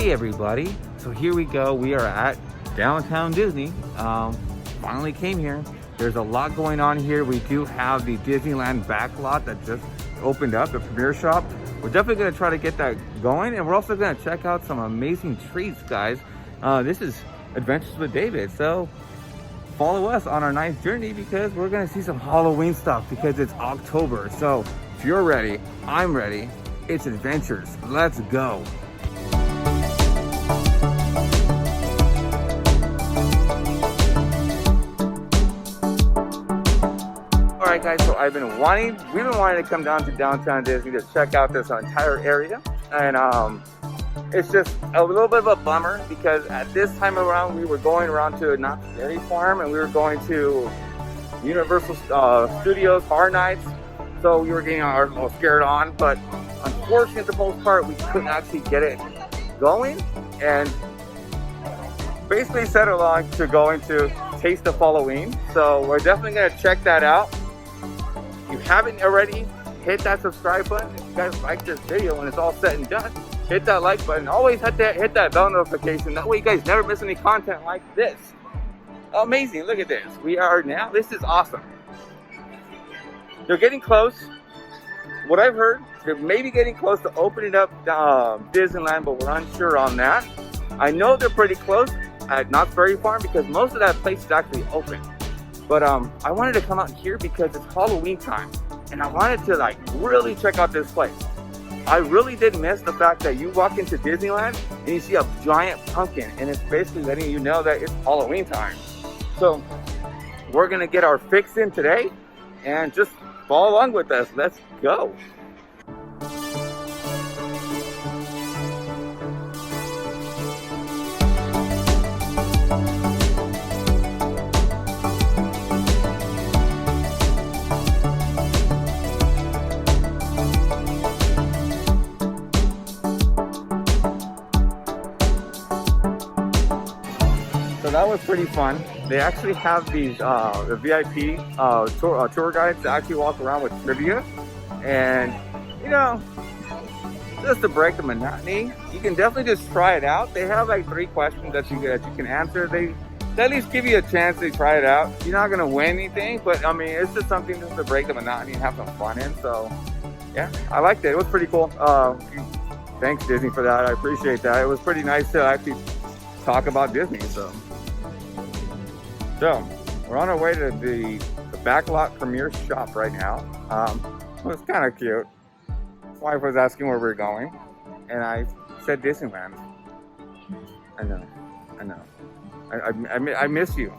Hey everybody, so here we go. We are at downtown Disney. Finally came here. There's a lot going on here. We do have the Disneyland Backlot that just opened up, the premiere shop. We're definitely going to try to get that going, and we're also going to check out some amazing treats, guys. This is Adventures with David, so follow us on our nice journey because we're going to see some Halloween stuff because it's October. So if you're ready, I'm ready. It's Adventures. Let's go. Alright guys, so we've been wanting to come down to downtown Disney to check out this entire area, and it's just a little bit of a bummer because at this time around we were going around to Knott's Berry Farm and we were going to Universal Studios Horror Nights, so we were getting a little scared on, but unfortunately for the most part we couldn't actually get it going, and basically settled on to going to Taste of Halloween. So we're definitely going to check that out. If you haven't already, hit that subscribe button. If you guys like this video when it's all said and done, hit that like button. Always hit that bell notification. That way you guys never miss any content like this. Amazing, look at this. We are now, this is awesome. They're getting close. What I've heard, they're maybe getting close to opening up Disneyland, but we're unsure on that. I know they're pretty close at Knott's Berry Farm because most of that place is actually open. But I wanted to come out here because it's Halloween time, and I wanted to like really check out this place. I really did miss the fact that you walk into Disneyland and you see a giant pumpkin, and it's basically letting you know that it's Halloween time. So we're gonna get our fix in today and just follow along with us. Let's go. So that was pretty fun. They actually have these the VIP tour guides that actually walk around with trivia, and you know, just to break the monotony, you can definitely just try it out. They have like 3 questions that you can answer. They at least give you a chance to try it out. You're not gonna win anything, but I mean, it's just something just to break the monotony and have some fun in. So yeah, I liked it. It was pretty cool. Thanks Disney for that. I appreciate that. It was pretty nice to actually talk about Disney. So we're on our way to the Backlot premiere shop right now. It was kind of cute. My wife was asking where we were going, and I said Disneyland. I know. I miss you.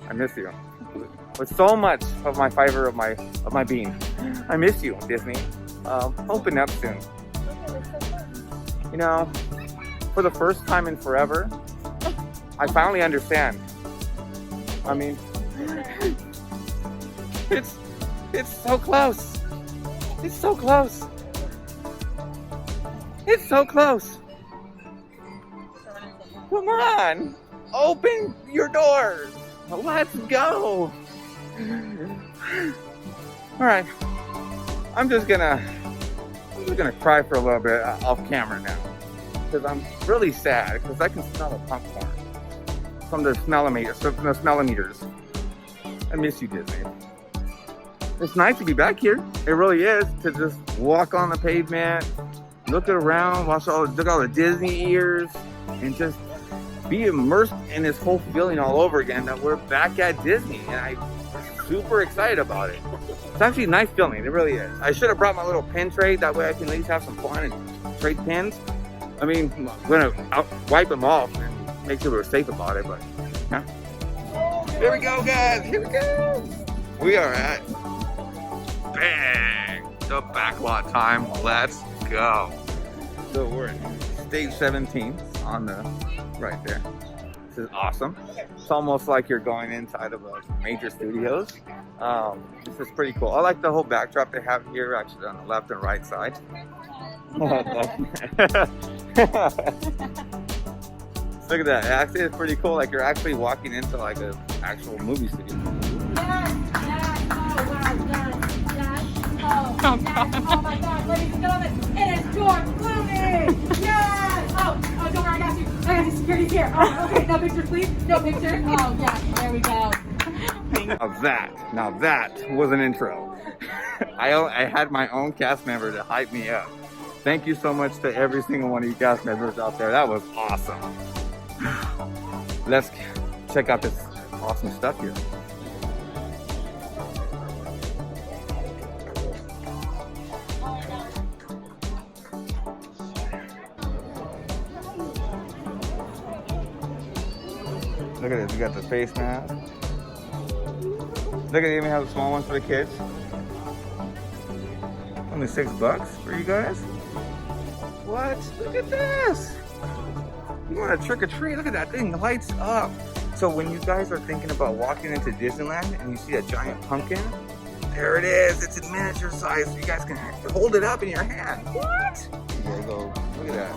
I miss you with so much of my fiber of my being. I miss you, Disney. Open up soon. You know, for the first time in forever, I finally understand. I mean, it's so close. It's so close. It's so close. Come on, open your doors. Let's go. All right, I'm just gonna cry for a little bit off camera now because I'm really sad because I can smell the popcorn from the smellometers. I miss you, Disney. It's nice to be back here. It really is, to just walk on the pavement, look around, look at all the Disney ears, and just be immersed in this whole feeling all over again that we're back at Disney, and I'm super excited about it. It's actually a nice feeling, it really is. I should have brought my little pin tray, that way I can at least have some fun and trade pins. I mean, I'm gonna wipe them off and make sure we're safe about it, but yeah. Here we go, guys. Here we go. We are at the Backlot time. Let's go. So we're in stage 17 on the right there. This is awesome. It's almost like you're going inside of a major studios. This is pretty cool. I like the whole backdrop they have here, actually on the left and right side. Look at that. Actually, it's pretty cool. Like you're actually walking into like an actual movie studio. Oh my God, ladies and gentlemen, it is George Clooney! Yes! Oh, don't worry, I got you. security's here. Oh, okay, no picture, please. No picture. Oh, yeah, there we go. Now that was an intro. I had my own cast member to hype me up. Thank you so much to every single one of you cast members out there. That was awesome. Let's check out this awesome stuff here. Look at this, you got the face mask. Look at it, even have the small ones for the kids. Only $6 for you guys? What? Look at this! You want to trick or treat? Look at that thing, lights up. So when you guys are thinking about walking into Disneyland and you see a giant pumpkin, there it is. It's in miniature size, so you guys can hold it up in your hand. What? You gotta go, look at that.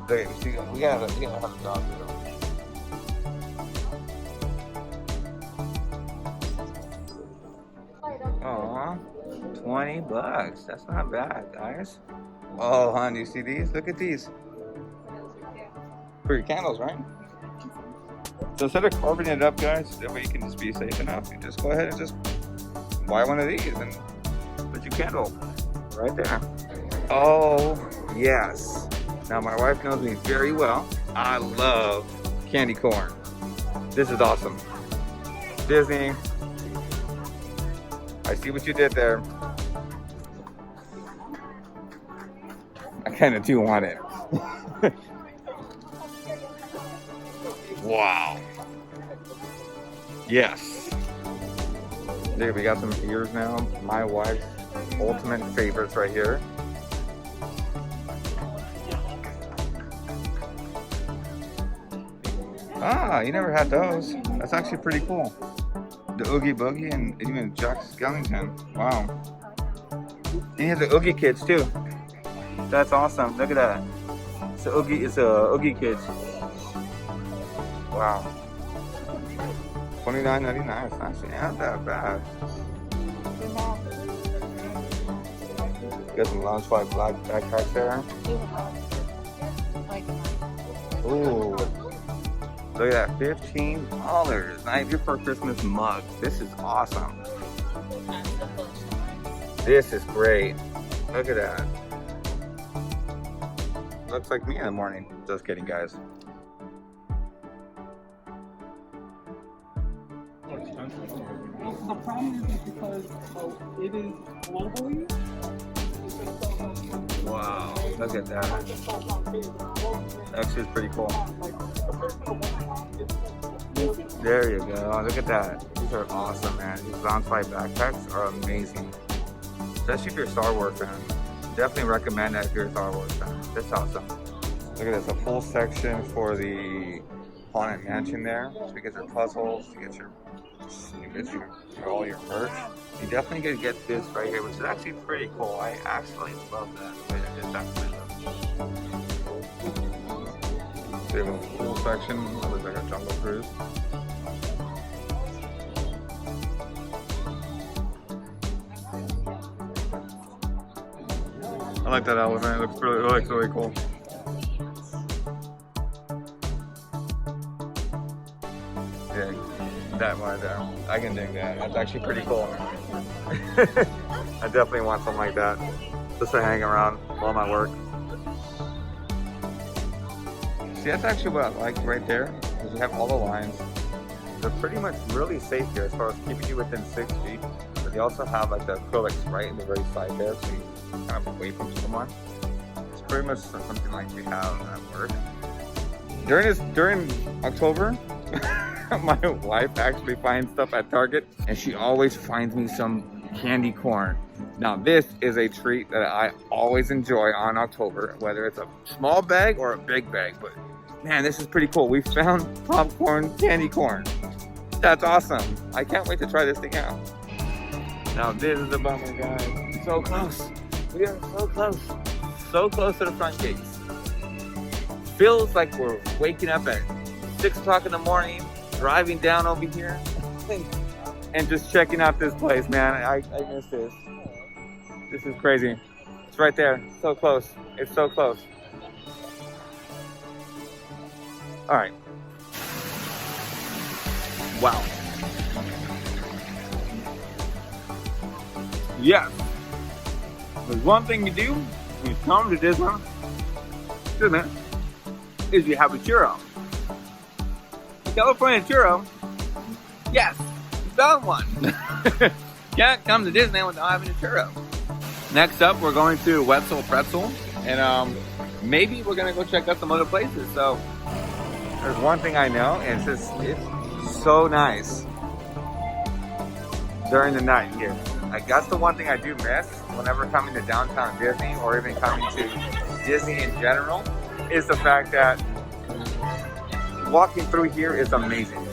Look, see, we gotta have a dog though. Aw, $20. That's not bad, guys. Oh, hon, you see these? Look at these. For your candles, right? So instead of carving it up, guys, that way you can just be safe enough. You just go ahead and just buy one of these and put your candle right there. Oh, yes. Now, my wife knows me very well. I love candy corn. This is awesome. Disney, I see what you did there. I kind of do want it. Wow. Yes. There, we got some ears now. My wife's ultimate favorites right here. Ah, you never had those. That's actually pretty cool. The Oogie Boogie and even Jack Skellington. Wow. And you have the Oogie Kids too. That's awesome. Look at that. It's a Oogie Kids. Wow. $29.99. It's actually not that bad. Got some Loungefly black backpacks there. Ooh. Look at that, $15. Night Before Christmas mug. This is awesome. This is great. Look at that. Looks like me in the morning. Just kidding, guys. The problem is because it is globally. Wow, look at that. Actually, it's pretty cool. There you go. Look at that. These are awesome, man. These Loungefly backpacks are amazing. Especially if you're a Star Wars fan. Definitely recommend that if you're a Star Wars fan. That's awesome. Look at this, a full section for the Haunted Mansion there. So you get your puzzles, you get your all your merch. You definitely gonna get this right here, which is actually pretty cool. I actually love that. The way that this actually looks. So you have a full section. It looks like a Jungle Cruise. I like that elephant. It looks really cool. Yeah, that one there. I can dig that. That's actually pretty cool. I definitely want something like that just to hang around while I'm at work. See, that's actually what I like right there, because you have all the lines. They're pretty much really safe here as far as keeping you within 6 feet. But they also have like the acrylics right in the very side there, so you kind of away from someone. It's pretty much something like we have at work. During October, my wife actually finds stuff at Target, and she always finds me some candy corn. Now this is a treat that I always enjoy on October, whether it's a small bag or a big bag. But man, this is pretty cool. We found popcorn candy corn. That's awesome. I can't wait to try this thing out. Now this is the bummer, guys. So close. We are so close. So close to the front gates. Feels like we're waking up at 6 o'clock in the morning, driving down over here, and just checking out this place, man. I miss this. This is crazy. It's right there. So close. It's so close. All right. Wow. Yes. There's one thing you do when you come to Disneyland, is you have a churro. California churro. Yes, you found one. Can't come to Disney without having a churro. Next up, we're going to Wetzel Pretzel, and maybe we're gonna go check out some other places. So there's one thing I know, and it's so nice during the night here. Like, that's the one thing I do miss whenever coming to downtown Disney, or even coming to Disney in general, is the fact that walking through here is amazing.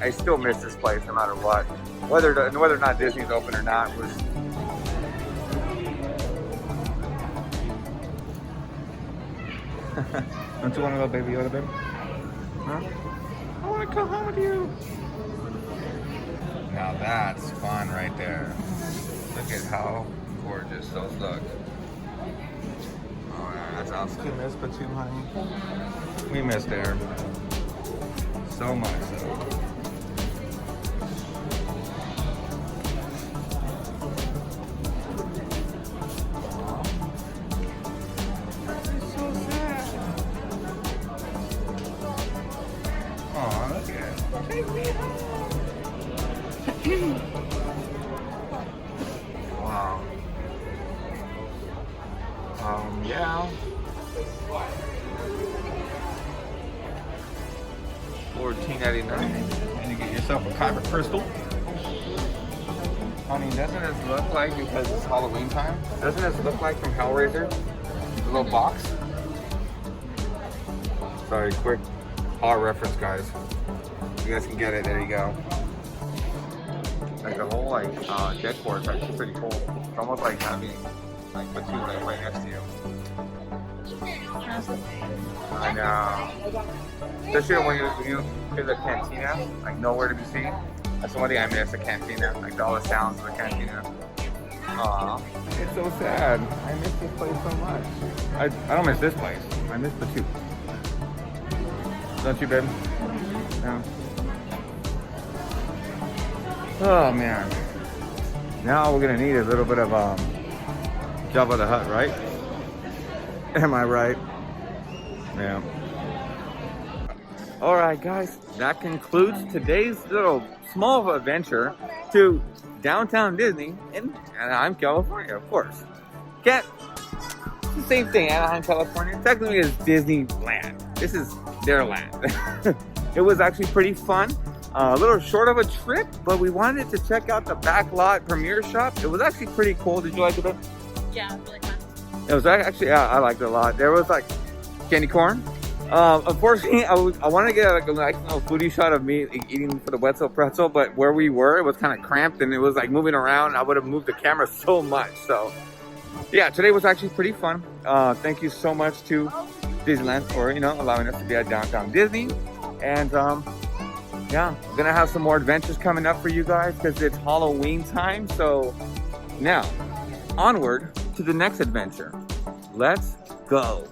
I still miss this place no matter what. Whether or not Disney's open or not was. Don't you want to go, Baby Yoda, baby? Huh? I want to come home with you. Now that's fun right there. Look at how gorgeous those look. Oh man, that's awesome. We missed Batum, honey. We missed there. So much so. Wow. Yeah. $14.99, and you get yourself a kyber crystal. I mean, doesn't this look like, because it's Halloween time, doesn't this look like from Hellraiser? The little box. Sorry, quick horror reference, guys. You guys can get it. There you go. Like the whole decor is actually pretty cool. It's almost like having like Batum like right next to you. I know. Especially when you hear the cantina, like nowhere to be seen. That's the one thing I miss, the cantina. Like all the sounds of the cantina. Aw, it's so sad. I miss this place so much. I don't miss this place. I miss Batum. Don't you, babe? No. Oh man. Now we're gonna need a little bit of Jabba the Hutt, right? Am I right? Yeah. Alright guys, that concludes today's little small adventure to downtown Disney in Anaheim, California, of course. It's the same thing, Anaheim, California. Technically it's Disneyland. This is their land. It was actually pretty fun. A little short of a trip, but we wanted to check out the Backlot premiere shop. It was actually pretty cool. Did you like it? Yeah, it was really fun. It was actually, yeah, I liked it a lot. There was like candy corn. Unfortunately, I wanted to get like a nice little foodie shot of me eating for the Wetzel Pretzel, but where we were, it was kind of cramped and it was like moving around. I would have moved the camera so much. So yeah, today was actually pretty fun. Thank you so much to Disneyland for, allowing us to be at downtown Disney. And yeah, we're gonna have some more adventures coming up for you guys because it's Halloween time. So now, onward to the next adventure. Let's go.